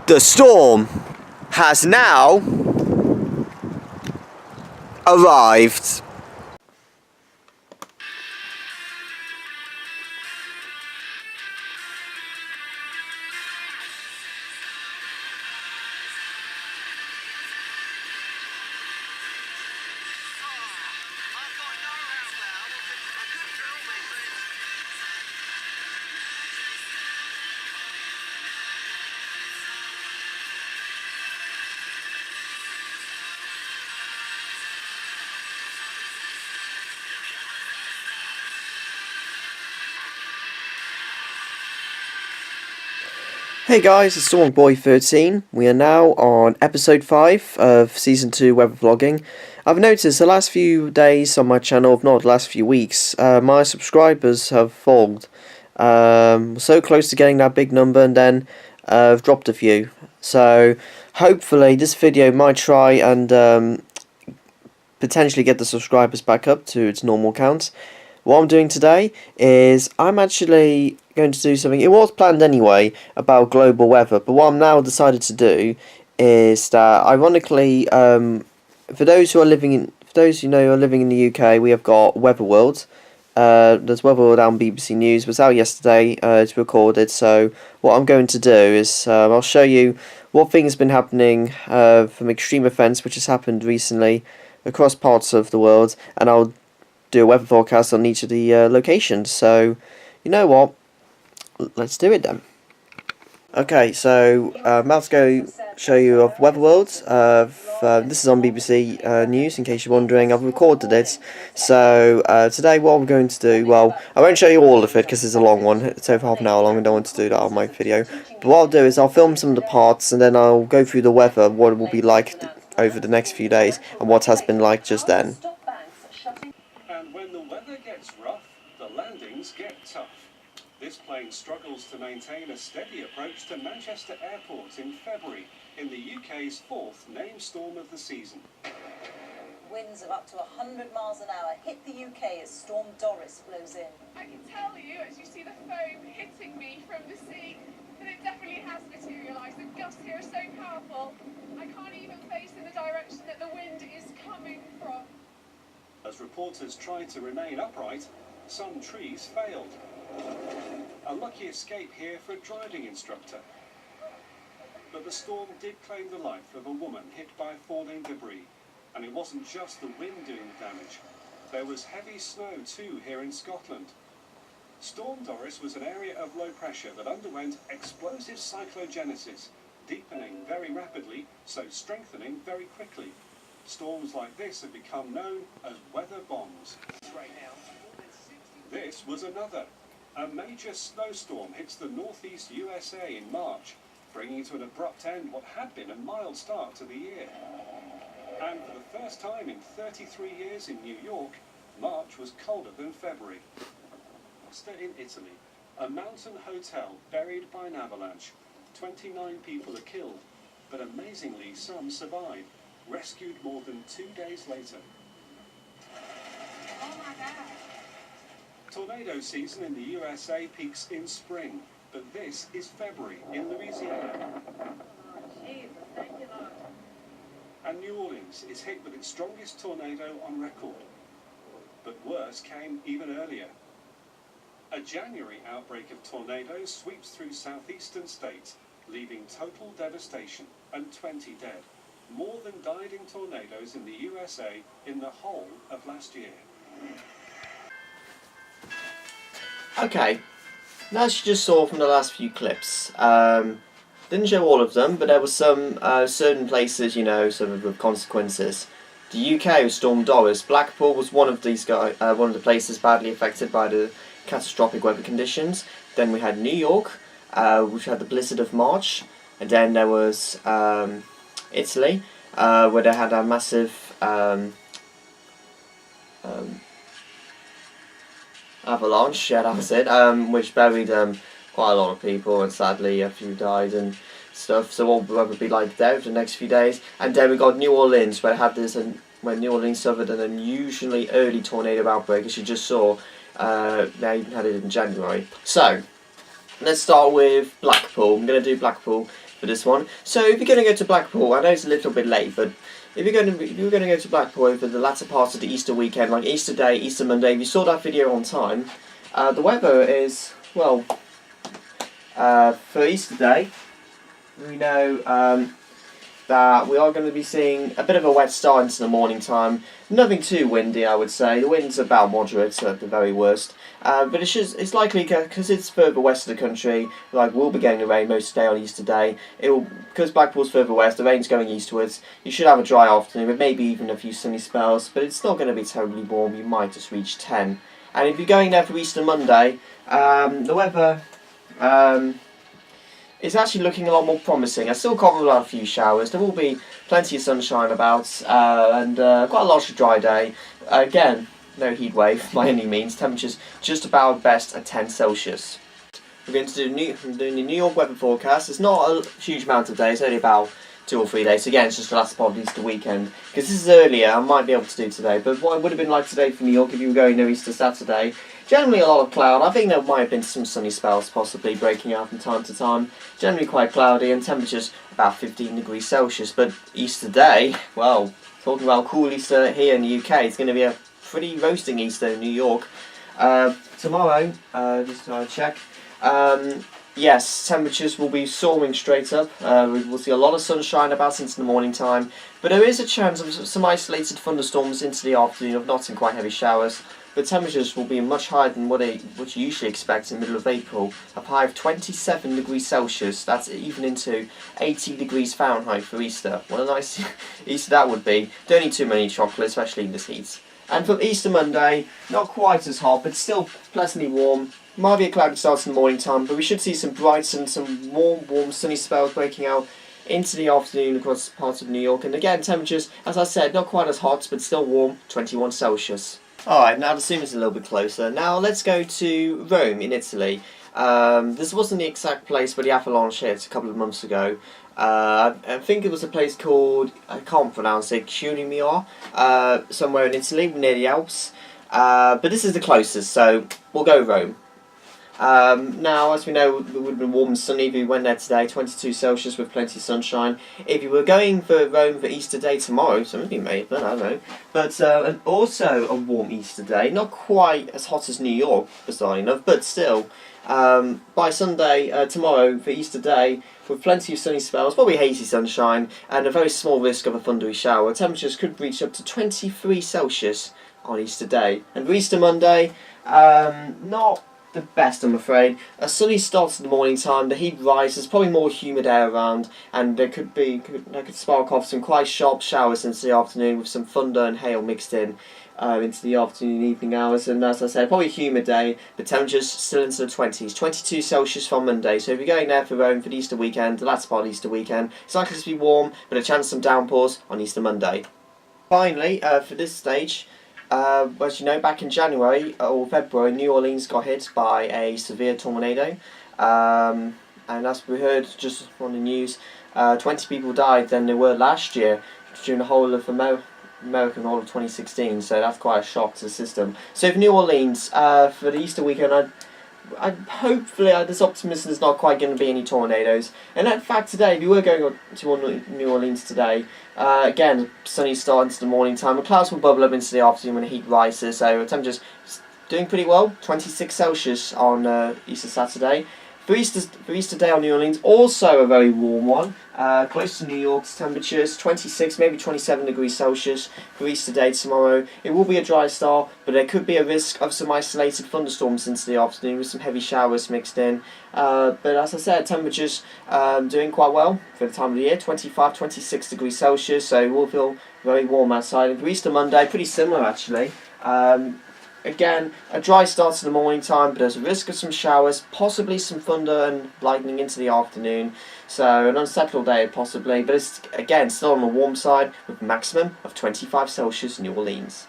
The storm has now arrived. Hey guys, it's StormBoy13. We are now on episode 5 of season 2 weather vlogging. I've noticed the last few days on my channel, if not the last few weeks, my subscribers have fallen. So close to getting that big number, and then I've dropped a few. So hopefully this video might try and potentially get the subscribers back up to its normal count. What I'm doing today is I'm actually going to do something, it was planned anyway, about global weather, but what I'm now decided to do is that, ironically, for those who are living in, for those who know who are living in the UK, we have got Weather World. There's Weather World on BBC News. It was out yesterday. It's recorded. So what I'm going to do is I'll show you what things have been happening from extreme events which has happened recently across parts of the world, and I'll do a weather forecast on each of the locations. So, you know what? Let's do it then. Okay, so I'm about to go show you of Weather World. This is on BBC News, in case you're wondering. I've recorded it. So today what I'm going to do, well, I won't show you all of it because it's a long one. It's over half an hour long. I don't want to do that on my video. But what I'll do is I'll film some of the parts, and then I'll go through the weather, what it will be like over the next few days, and what has been like just then. And when the weather gets rough, the landings get tough. This plane struggles to maintain a steady approach to Manchester Airport in February, in the UK's fourth named storm of the season. Winds of up to 100 miles an hour hit the UK as Storm Doris blows in. I can tell you, as you see the foam hitting me from the sea, that it definitely has materialised. The gusts here are so powerful, I can't even face in the direction that the wind is coming from. As reporters tried to remain upright, some trees failed. A lucky escape here for a driving instructor. But the storm did claim the life of a woman hit by falling debris. And it wasn't just the wind doing the damage. There was heavy snow too here in Scotland. Storm Doris was an area of low pressure that underwent explosive cyclogenesis, deepening very rapidly, so strengthening very quickly. Storms like this have become known as weather bombs. This was another. A major snowstorm hits the northeast USA in March, bringing to an abrupt end what had been a mild start to the year. And for the first time in 33 years in New York, March was colder than February. In Italy, a mountain hotel buried by an avalanche. 29 people are killed, but amazingly some survived, rescued more than 2 days later. Oh my God. Tornado season in the USA peaks in spring, but this is February in Louisiana. Oh, Jesus, thank you, Lord. And New Orleans is hit with its strongest tornado on record. But worse came even earlier. A January outbreak of tornadoes sweeps through southeastern states, leaving total devastation and 20 dead. More than died in tornadoes in the USA in the whole of last year. Okay, now as you just saw from the last few clips, didn't show all of them, but there were some certain places, you know, some of the consequences. The UK was Storm Doris. Blackpool was one of these one of the places badly affected by the catastrophic weather conditions. Then we had New York, which had the blizzard of March, and then there was Italy, where they had a massive avalanche, yeah, that's it, which buried quite a lot of people, and sadly a few died and stuff. So what will weather be like there for the next few days? And then we got New Orleans, where had this, when New Orleans suffered an unusually early tornado outbreak, as you just saw. They even had it in January. So let's start with Blackpool. I'm going to do Blackpool for this one. So if you're going to go to Blackpool, I know it's a little bit late, but if you're going to go to Blackpool over the latter part of the Easter weekend, like Easter Day, Easter Monday, if you saw that video on time, the weather is, well, for Easter Day, we know that we are going to be seeing a bit of a wet start into the morning time. Nothing too windy, I would say. The wind's about moderate at the very worst. But it's likely, because it's further west of the country, like we'll be getting the rain most of the day on Easter Day. Because Blackpool's further west, the rain's going eastwards. You should have a dry afternoon, but maybe even a few sunny spells. But it's not going to be terribly warm. You might just reach 10. And if you're going there for Easter Monday, the weather it's actually looking a lot more promising. I still can't rule out a few showers. There will be plenty of sunshine about, and quite a large dry day. Again, no heat wave by any means. Temperatures just about best at 10 Celsius. We're going to do the New York weather forecast. It's not a huge amount of days, only about 2 or 3 days. Again, it's just the last part of Easter weekend. Because this is earlier, I might be able to do today. But what it would have been like today for New York if you were going there Easter Saturday, generally a lot of cloud. I think there might have been some sunny spells possibly breaking out from time to time. Generally quite cloudy and temperatures about 15 degrees Celsius. But Easter Day, well, talking about cool Easter here in the UK, it's going to be a pretty roasting Easter in New York. Tomorrow, just to check, yes, temperatures will be soaring straight up. We will see a lot of sunshine about into the morning time, but there is a chance of some isolated thunderstorms into the afternoon of not in quite heavy showers. But temperatures will be much higher than what you usually expect in the middle of April. A high of 27 degrees Celsius. That's even into 80 degrees Fahrenheit for Easter. What a nice Easter that would be. Don't eat too many chocolate, especially in this heat. And for Easter Monday, not quite as hot, but still pleasantly warm. Might be a cloudy start in the morning time, but we should see some bright and some warm sunny spells breaking out into the afternoon across parts of New York. And again, temperatures, as I said, not quite as hot, but still warm, 21 Celsius. Alright, now the zoom is a little bit closer. Now let's go to Rome in Italy. This wasn't the exact place where the avalanche hit a couple of months ago. I think it was a place called, I can't pronounce it, Cunimio, somewhere in Italy, near the Alps. But this is the closest, so we'll go Rome. Now, as we know, it would have been warm and sunny if you went there today, 22 Celsius with plenty of sunshine. If you were going for Rome for Easter Day tomorrow, something may have done, I don't know. But also a warm Easter Day, not quite as hot as New York, bizarrely enough, but still. By Sunday, tomorrow for Easter Day, with plenty of sunny spells, probably hazy sunshine, and a very small risk of a thundery shower, temperatures could reach up to 23 Celsius on Easter Day. And for Easter Monday, not the best, I'm afraid. A sunny start in the morning time, the heat rises, probably more humid air around, and there could spark off some quite sharp showers into the afternoon with some thunder and hail mixed in into the afternoon and evening hours. And as I said, probably a humid day, but temperatures still into the 20s, 22 Celsius from Monday. So if you're going there for Rome for the Easter weekend, the last part of the Easter weekend, it's likely to be warm, but a chance of some downpours on Easter Monday. Finally, for this stage, as you know, back in January or February, New Orleans got hit by a severe tornado, and as we heard just on the news, 20 people died than there were last year during the whole of American all of 2016. So that's quite a shock to the system. So for New Orleans, for the Easter weekend, hopefully this optimism is not quite going to be any tornadoes. And in fact, today, if you were going to New Orleans today, again, sunny start into the morning time. The clouds will bubble up into the afternoon when the heat rises. So the temperature's doing pretty well, 26 Celsius on Easter Saturday. For Easter Day on New Orleans, also a very warm one. Close to New York's temperatures, 26, maybe 27 degrees Celsius for Easter Day tomorrow. It will be a dry start, but there could be a risk of some isolated thunderstorms into the afternoon with some heavy showers mixed in. But as I said, temperatures doing quite well for the time of the year, 25, 26 degrees Celsius, so it will feel very warm outside. And for Easter Monday, pretty similar actually. Again, a dry start in the morning time, but there's a risk of some showers, possibly some thunder and lightning into the afternoon. So an unsettled day possibly, but it's again still on the warm side with a maximum of 25 Celsius in New Orleans.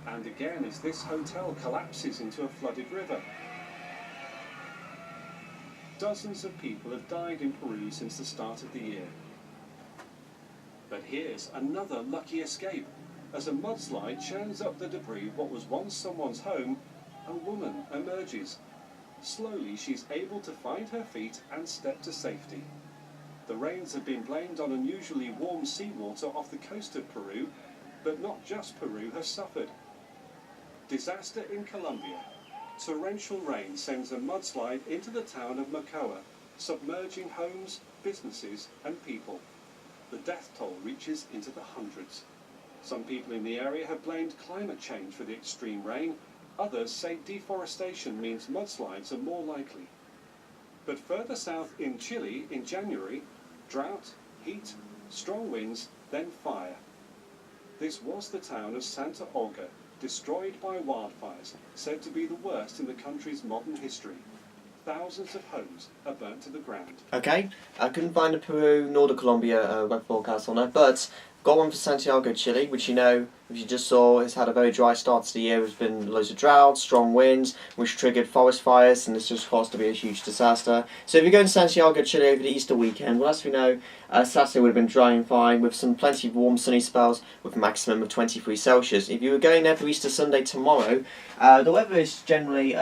And again, as this hotel collapses into a flooded river. Dozens of people have died in Peru since the start of the year. But here's another lucky escape. As a mudslide churns up the debris of what was once someone's home, a woman emerges. Slowly, she's able to find her feet and step to safety. The rains have been blamed on unusually warm seawater off the coast of Peru, but not just Peru has suffered. Disaster in Colombia. Torrential rain sends a mudslide into the town of Mocoa, submerging homes, businesses and people. The death toll reaches into the hundreds. Some people in the area have blamed climate change for the extreme rain. Others say deforestation means mudslides are more likely. But further south in Chile in January, drought, heat, strong winds, then fire. This was the town of Santa Olga, destroyed by wildfires, said to be the worst in the country's modern history. Thousands of homes are burnt to the ground. Okay, I couldn't find the Peru nor the Colombia web forecast on it, but got one for Santiago, Chile, which you know, if you just saw, has had a very dry start to the year. There's been loads of drought, strong winds, which triggered forest fires, and this just caused to be a huge disaster. So if you're going to Santiago, Chile over the Easter weekend, well, as we know, Saturday would have been dry and fine, with some plenty of warm sunny spells, with a maximum of 23 Celsius. If you were going there for Easter Sunday tomorrow, the weather is generally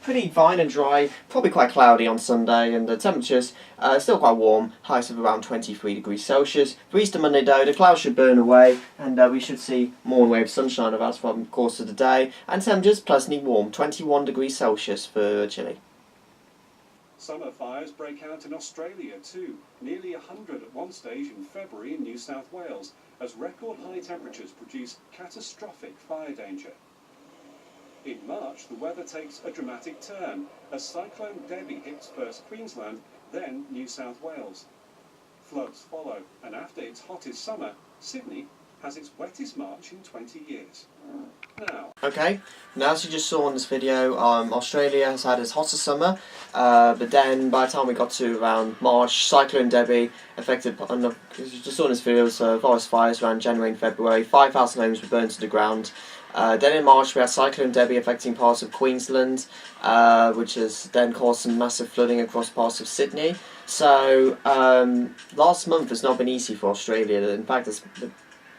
pretty fine and dry, probably quite cloudy on Sunday, and the temperatures still quite warm, highs of around 23 degrees Celsius. For Easter Monday though, the clouds should burn away, and we should see more wave sunshine of us from the course of the day, and temperatures pleasantly warm, 21 degrees Celsius for Chile. Summer fires break out in Australia too, nearly 100 at one stage in February in New South Wales, as record high temperatures produce catastrophic fire danger. In March, the weather takes a dramatic turn as Cyclone Debbie hits first Queensland, then New South Wales. Floods follow, and after its hottest summer, Sydney has its wettest March in 20 years. Now, okay, now as you just saw in this video, Australia has had its hottest summer, but then by the time we got to around March, Cyclone Debbie affected, as you just saw in this video, forest fires around January and February. 5,000 homes were burned to the ground. Then in March we had Cyclone Debbie affecting parts of Queensland, which has then caused some massive flooding across parts of Sydney. So last month has not been easy for Australia. In fact, it's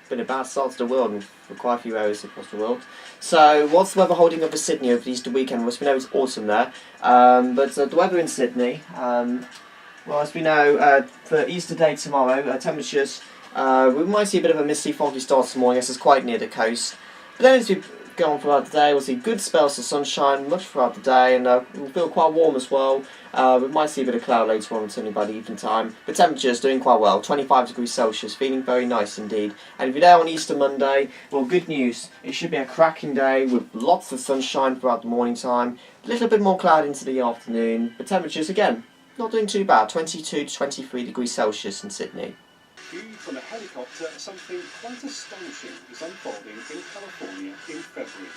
been a bad start to the world for quite a few areas across the world. So what's the weather holding up for Sydney over the Easter weekend? Well, as we know, it's autumn there, but the weather in Sydney, well, as we know, for Easter Day tomorrow, temperatures, we might see a bit of a misty, foggy start this morning as it's quite near the coast. But then as we go on throughout the day, we'll see good spells of sunshine much throughout the day, and we'll feel quite warm as well. We might see a bit of cloud later on, certainly by the evening time. But temperatures doing quite well, 25 degrees Celsius, feeling very nice indeed. And if you're there on Easter Monday, well, good news. It should be a cracking day with lots of sunshine throughout the morning time. A little bit more cloud into the afternoon. But temperatures, again, not doing too bad, 22 to 23 degrees Celsius in Sydney. viewed from a helicopter, something quite astonishing is unfolding in California in February.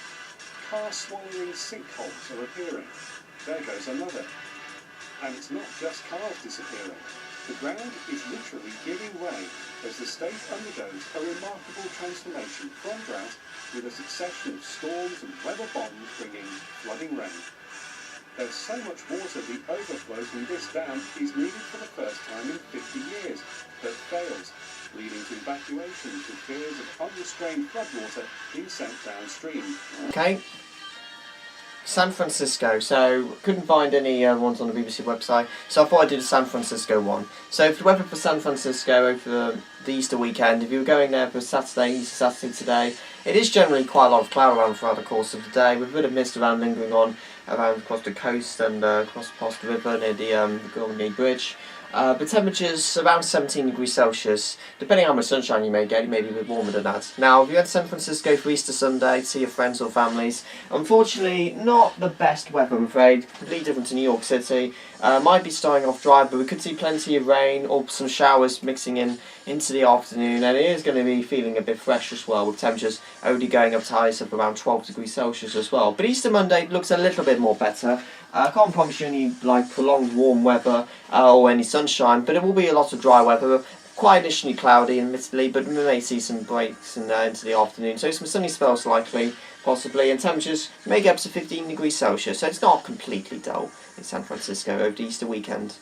Car-swallowing sinkholes are appearing. There goes another. And it's not just cars disappearing. The ground is literally giving way as the state undergoes a remarkable transformation from drought with a succession of storms and weather bombs bringing flooding rain. There's so much water the overflow from this dam is needed for the first time in 50 years, but fails, leading to evacuations with fears of unrestrained floodwater being sent downstream. Okay. San Francisco, so couldn't find any ones on the BBC website, so I thought I'd do the San Francisco one. So for the weather for San Francisco over the Easter weekend, if you were going there for Saturday, Easter Saturday today, it is generally quite a lot of cloud around throughout the course of the day, with a bit of mist around lingering on around across the coast and across past the river near the Golden Gate Bridge. But temperatures around 17 degrees Celsius. Depending on how much sunshine you may get, it may be a bit warmer than that. Now, if you head to San Francisco for Easter Sunday to see your friends or families, unfortunately, not the best weather, I'm afraid. Completely different to New York City. Might be starting off dry, but we could see plenty of rain or some showers mixing in into the afternoon, and it is going to be feeling a bit fresh as well, with temperatures only going up to highs of around 12 degrees Celsius as well. But Easter Monday looks a little bit more better. I can't promise you any prolonged warm weather or any sunshine, but it will be a lot of dry weather. Quite initially cloudy, admittedly, but we may see some breaks into the afternoon. So some sunny spells likely, possibly, and temperatures may get up to 15 degrees Celsius. So it's not completely dull in San Francisco over the Easter weekend.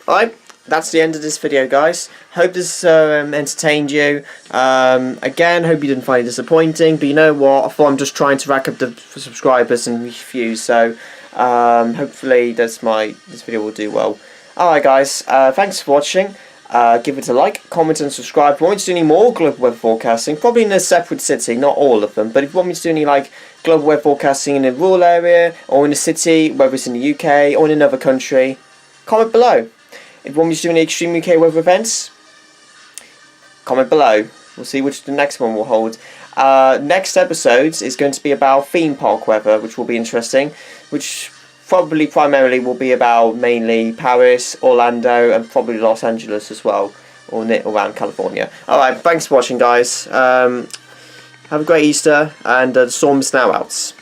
Alright, that's the end of this video, guys. Hope this entertained you. Again, hope you didn't find it disappointing, but you know what? I thought I'm just trying to rack up the subscribers and views, so Hopefully this video will do well. Alright guys, thanks for watching. Give it a like, comment and subscribe. If you want me to do any more global weather forecasting, probably in a separate city, not all of them, but if you want me to do any like global weather forecasting in a rural area, or in a city, whether it's in the UK or in another country, comment below. If you want me to do any extreme UK weather events, comment below. We'll see which the next one will hold. Next episode is going to be about theme park weather, which will be interesting, which probably primarily will be about mainly Paris, Orlando, and probably Los Angeles as well, or around California. Alright, thanks for watching guys. Have a great Easter, and the storm's now out.